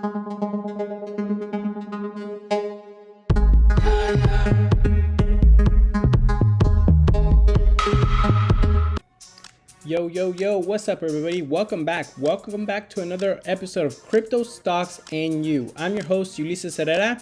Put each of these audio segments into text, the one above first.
Yo, what's up everybody? Welcome back to another episode of Crypto Stocks and You. I'm your host, Ulises Herrera.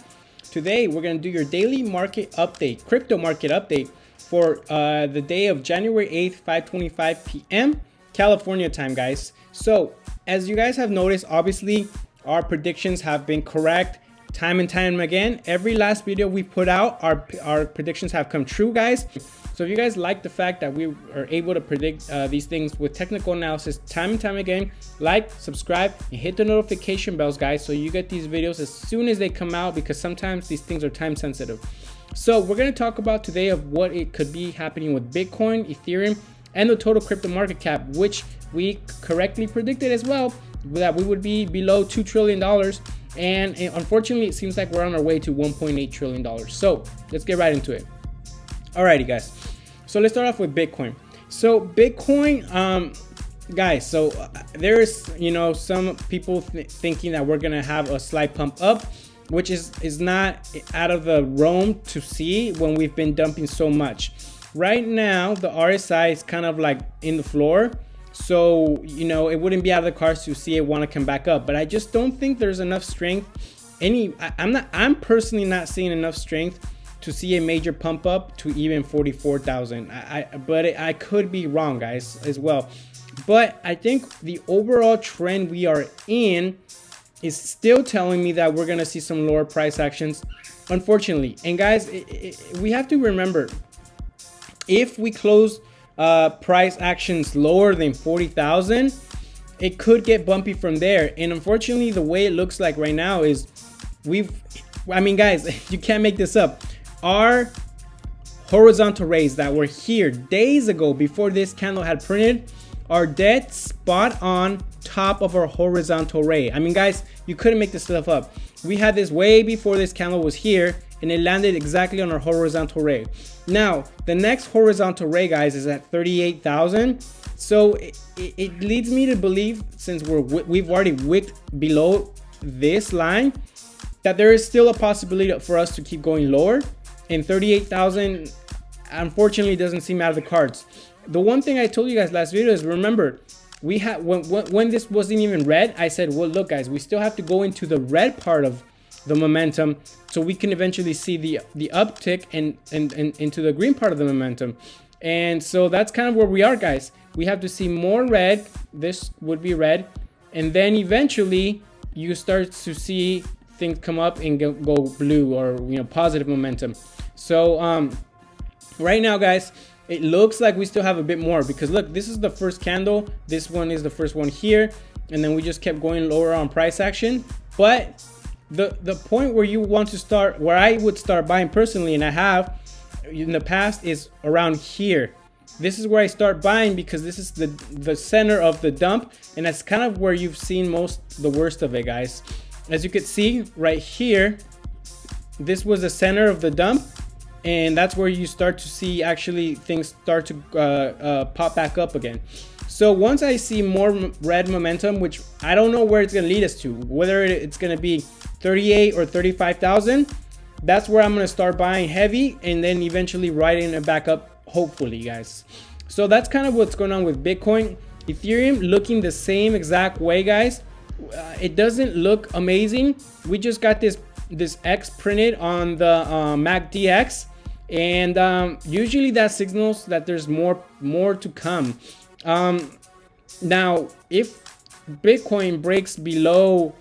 Today we're going to do your daily market update, crypto market update for the day of January 8th, 5:25 p.m. California time, guys. So as you guys have noticed, obviously our predictions have been correct time and time again. Every last video we put out, our predictions have come true, guys. So if you guys like the fact that we are able to predict these things with technical analysis time and time again, like, subscribe, and hit the notification bells, guys, so you get these videos as soon as they come out, because sometimes these things are time sensitive. So we're going to talk about today of what it could be happening with Bitcoin, Ethereum, and the total crypto market cap, which we correctly predicted as well, that we would be below $2 trillion. And unfortunately, it seems like we're on our way to $1.8 trillion. So let's get right into it. Alrighty, guys. So let's start off with Bitcoin. So Bitcoin, guys, so there's, some people thinking that we're gonna have a slight pump up, which is not out of the realm to see when we've been dumping so much. Right now, the RSI is kind of like in the floor. So, it wouldn't be out of the cards to see it want to come back up, but I just don't think there's enough strength. I'm personally not seeing enough strength to see a major pump up to even 44,000. But I could be wrong, guys, as well. But I think the overall trend we are in is still telling me that we're going to see some lower price actions, unfortunately. And guys, we have to remember, if we close price actions lower than 40,000, it could get bumpy from there. And unfortunately, the way it looks like right now is guys, you can't make this up. Our horizontal rays that were here days ago before this candle had printed are dead spot on top of our horizontal ray. Guys, you couldn't make this stuff up. We had this way before this candle was here, and it landed exactly on our horizontal ray. Now, the next horizontal ray, guys, is at 38,000. So it leads me to believe, since we've already wicked below this line, that there is still a possibility for us to keep going lower. And 38,000, unfortunately, doesn't seem out of the cards. The one thing I told you guys last video is, remember, we had when this wasn't even red, I said, well, look, guys, we still have to go into the red part of the momentum so we can eventually see the uptick and into the green part of the momentum. And so that's kind of where we are, guys. We have to see more red. This would be red, and then eventually you start to see things come up and go blue, or positive momentum. So right now, guys, it looks like we still have a bit more, because look, this is the first candle, this one is the first one here, and then we just kept going lower on price action. But the point where you want to start, where I would start buying personally, and I have in the past, is around here. This is where I start buying, because this is the center of the dump, and that's kind of where you've seen the worst of it, guys. As you can see right here, this was the center of the dump, and that's where you start to see actually things start to pop back up again. So once I see more red momentum, which I don't know where it's going to lead us to, whether it's going to be 38 or 35,000, that's where I'm going to start buying heavy, and then eventually riding it back up, hopefully, guys. So that's kind of what's going on with Bitcoin. Ethereum looking the same exact way, guys. It doesn't look amazing. We just got this X printed on the MACDX, and usually that signals that there's more to come. Now, if Bitcoin breaks below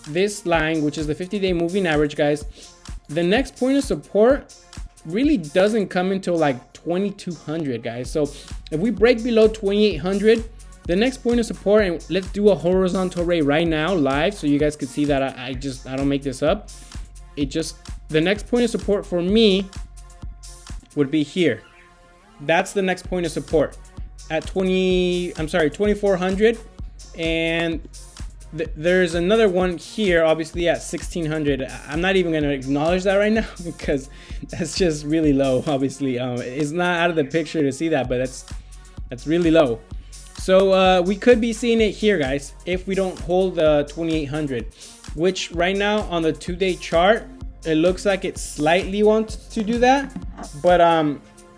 this line, which is the 50-day moving average, guys, the next point of support really doesn't come until like 2,200, guys. So if we break below 2,800, the next point of support, and let's do a horizontal ray right now live so you guys can see that I don't make this up. The next point of support for me would be here. That's the next point of support at 2,400, and there's another one here, obviously at 1,600. I'm not even going to acknowledge that right now because that's just really low. Obviously, it's not out of the picture to see that, but that's really low. So we could be seeing it here, guys, if we don't hold the 2800, which right now on the 2-day chart, it looks like it slightly wants to do that, but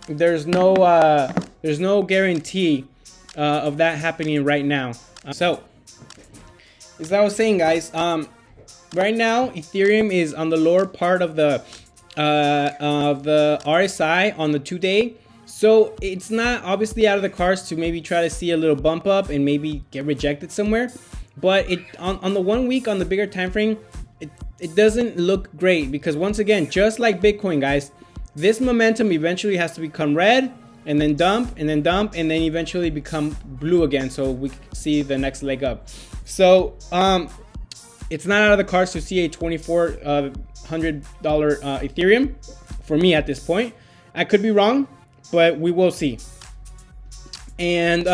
there's no guarantee of that happening right now. So as I was saying, guys, right now Ethereum is on the lower part of the RSI on the 2-day. So it's not obviously out of the cards to maybe try to see a little bump up and maybe get rejected somewhere. But it on the 1 week on the bigger time frame, it doesn't look great, because once again, just like Bitcoin, guys, this momentum eventually has to become red and then dump and then dump and then eventually become blue again, so we see the next leg up. So it's not out of the cards to see a $2,400 Ethereum for me at this point. I could be wrong, but we will see. And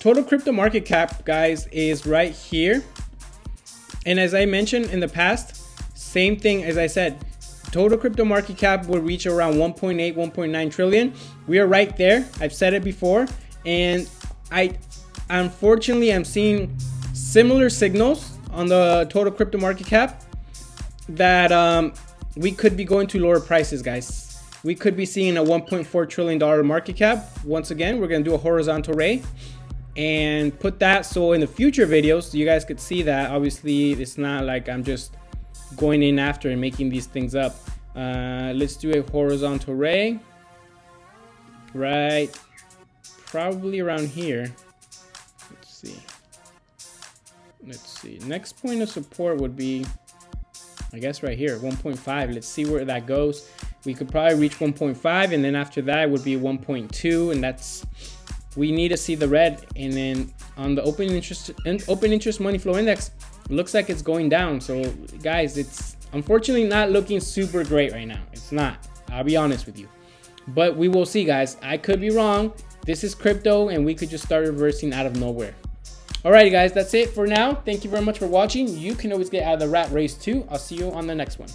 total crypto market cap, guys, is right here. And as I mentioned in the past, same thing as I said, total crypto market cap will reach around 1.8, 1.9 trillion. We are right there. I've said it before. And unfortunately, I'm seeing similar signals on the total crypto market cap that we could be going to lower prices, guys. We could be seeing a $1.4 trillion market cap. Once again, we're going to do a horizontal ray and put that so in the future videos you guys could see that. Obviously, it's not like I'm just going in after and making these things up. Let's do a horizontal ray right probably around here. Let's see, next point of support would be, I guess, right here, 1.5. Let's see where that goes. We could probably reach 1.5, and then after that would be 1.2, and that's, we need to see the red. And then on the open interest money flow index, it looks like it's going down. So guys, it's unfortunately not looking super great right now. It's not, I'll be honest with you, but we will see, guys. I could be wrong. This is crypto, and we could just start reversing out of nowhere. Alrighty, guys, that's it for now. Thank you very much for watching. You can always get out of the rat race too. I'll see you on the next one.